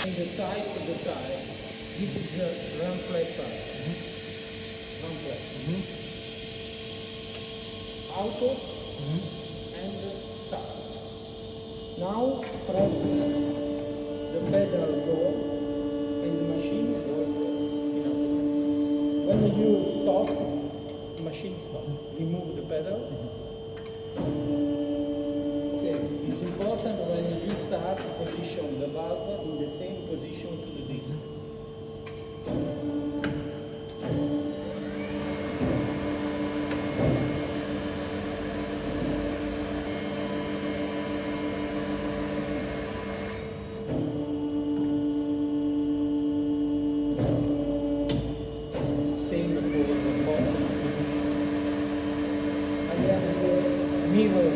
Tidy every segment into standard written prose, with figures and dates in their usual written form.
And the side to the side, this is the run flat side. Run flat. Auto and start. Now press the pedal go and the machine will go in auto. When you stop, the machine stop. Remove the pedal. Okay, it's important when you start to position the valve in the same position to the disc. Same for the bottom position. I have the mirror.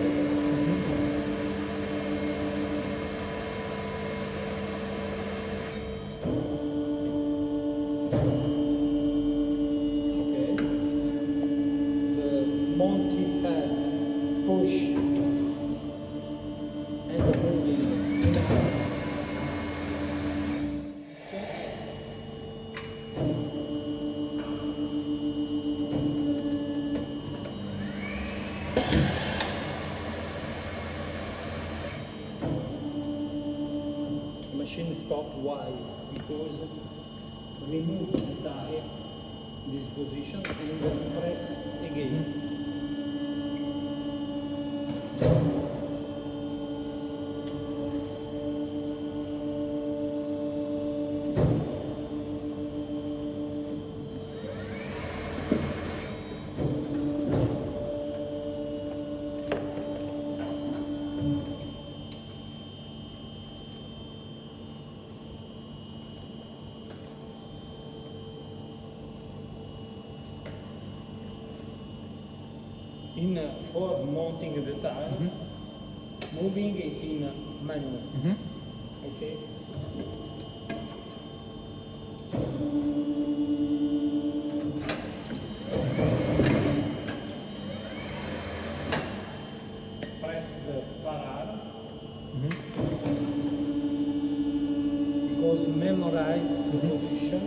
Okay. The monkey pad push and the moving in out. Machine stop. Why? Because remove the tire this position and then press again. For mounting the tire, moving in manual. Okay. Press the parar because memorize the position.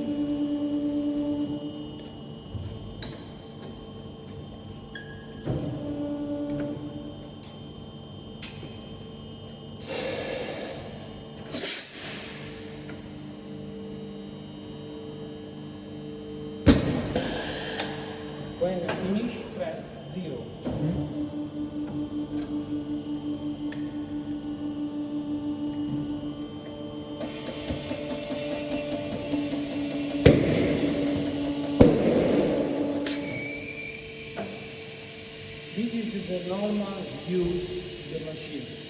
When finish, press 0. This is the normal use of the machine.